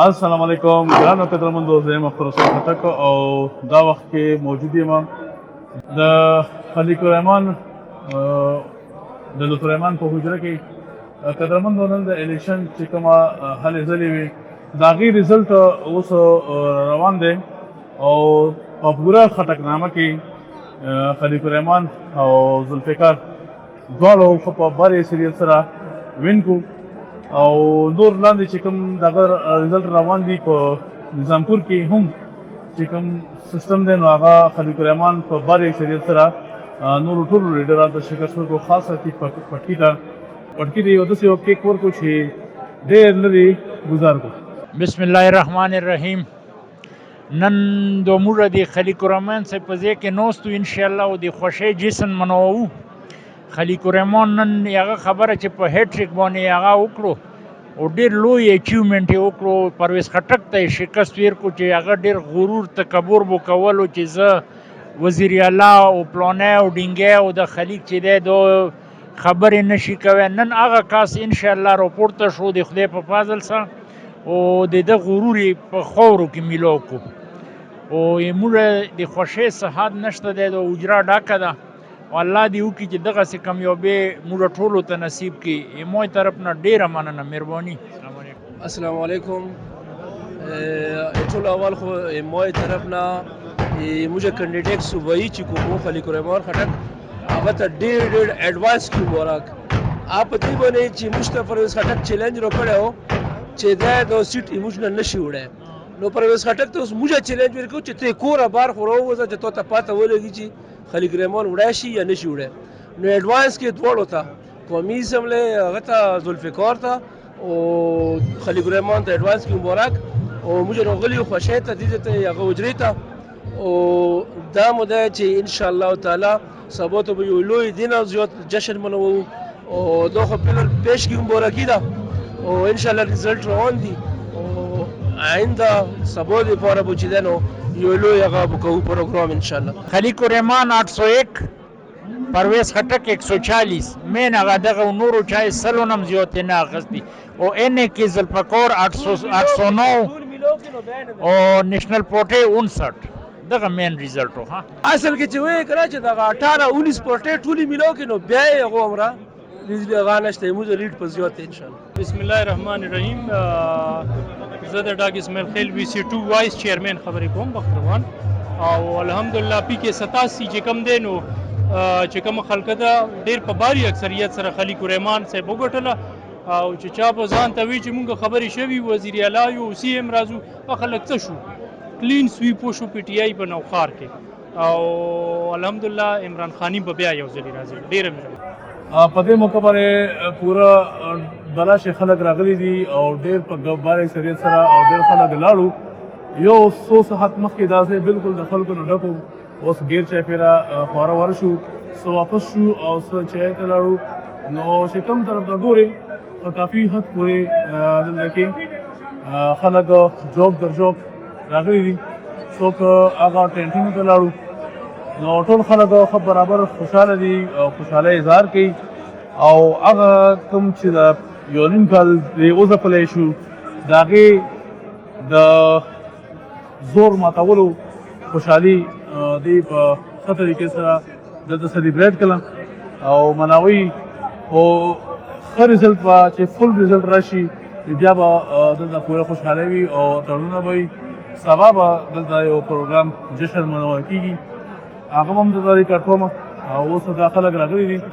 السلام علیکم ګرانو قدرمندو، زه یم اختر حسین خټک او دا وخت کې موجود یم د خلیق الرحمن د لطف الرحمن په حجره کې. قدرمندو، نن د الیکشن چې کومه هلې ځلې وي د هغې رزلټ اوس روان دی او په پوره خټکنامه کې خلیق الرحمن او ذوالفقار دواړو ښه په بر سریل سره وین کو او نور لاندې چې کوم دغه رزلټ روان دي په نظامپور کې هم چې کوم سیستم دی نو هغه خلیق الرحمن په بر اکثریت سره نورو ټولو لیډرانو ته شکست ورکړو، خاص پټکي ته یو داسې یو کیک ورکړو چې ډېر لرې ګزار کړو. بسم الله الرحمن الرحیم. نن د موږ د خلیق الرحمن صاحب په ځای کې ناستو انشاءالله او د خوښۍ جشن منوو. خلیق الرحمن نن هغه خبره چې په هیټریک باندې هغه وکړو او ډېر لوی اچیومنټ یې وکړو. پرویز خټک ته یې شکست ورکړو چې هغه ډېر غرور تکبر به کولو چې زه وزیر اعلی او پلانی او ډینګی او د خلیق چې دی دو خبرې نشي کوی. نن هغه کاس انشاءالله راپورته شو د خدای په فضل سره او د ده غرور یې په خاورو کې میلاو کړو او موږ د خوښۍ صحت نشته دی، د اجرا ډاکه ده او الله دې وکړي چې دغسې کامیابۍ موږ ټولو ته نصیب کړي. موی طرف نه ډېره مننه، مهرباني. السلام علیکم. ټول اول خو موی طرف نه موږ کینډیډیټ صوبایي چې کوم خلیق الرحمن خټک هغه ته ډېر ایډوانس کې مبارک. آپ پتې باندې چې موږ ته پرویز خټک چیلنج راکړی و چې دا د سیټ موږ نه نشي وړی، نو پرویز خټک ته اوس موږ چیلنج ورکړو چې ته کوره بار خو راووځه چې تا ته پاته ولګي چې خلیق الرحمن وړی شي یا نشي وړی. نو ایډوانس کې دواړو ته قومي اسمبلی هغه ته ذوالفقار ته او خلیق الرحمن ته ایډوانس کې مبارک او موږ راغلي یو خوښۍ ته دې ته هغه حجرې ته او دا مو ده چې انشاءالله تعالی سبا ته به یو لوی دین او زیات جشن منوو او دا خو پیش کې مبارکي ده او انشاءالله رزلټ روان دي او آینده سبا دپاره به چې دی نو یو لوی هغه به کوو پروګرام انشاءالله. خلیق الرحمن 801، پرویز خټک 140، مین هغه دغه نورو چا یې سلو نه هم زیاتې نه اخیستي او این اے کې ذوالفقار 809 او نیشنل پورټې 59 دغه مین ریزلټ و. اصل کې چې وایي که نه چې دغه 18 19 پورټې ټولې میلاو کړي نو بیا یې هغه عمره هغه نشته، موږ لیډ په زیات دی انشاءالله. بسم الله الرحمن الرحیم. زه د ډاګ اسماعیل خیل وی سی 2 وایس چیرمن خبرې کوم بختروان او الحمدلله پی کې 87 چې کم دی نو چې کوم خلک ده ډېر په باري اکثریت سره خلیق الرحمن صاحب وګټله او چې چا په ځان ته وي چې مونږ خبرې شوي وزیر اعلی یو سی ایم راځو هغه خلک څه شو کلین سویپ وشو پی ټی آی په نوخار کې او الحمدلله عمران خانی به بیا یو ځلې راځي. ډېره مهرباني. په دې موقع باندې پوره بلاشې خلک راغلي دي او ډېر په بار اکثریت سره او ډېر خلک لاړو. یو څو ساعت مخکې دا ځای بالکل د خلکو نه ډک و، اوس ګیر چاپېره خواره واره شو، څه واپس شو او څه چای ته لاړو. نو چې کوم طرف ته ګورې په کافي حد پورې دلته کې خلک جوب در جوب راغلي دي، څوک هغه ټینټونو ته لاړو. نو ټول خلک ښه برابر خوشحاله دي او خوشحالۍ اظهار کوي او هغه کوم چې د یو نیم کال پرې وځپلی شو د هغې د زور ماتولو خوشحالي دوی په ښه طریقې سره دلته سلیبریټ کړله او مناوي خو ښه رزلټ به چې فل رزلټ راشي بیا به دلته پوره خوشحالي وي او تړونونه به وي. سبا به دلته یو پروګرام جشن منول کېږي، هغه هم دلته ریکارډ کوم او اوس دا خلک راغلي دي.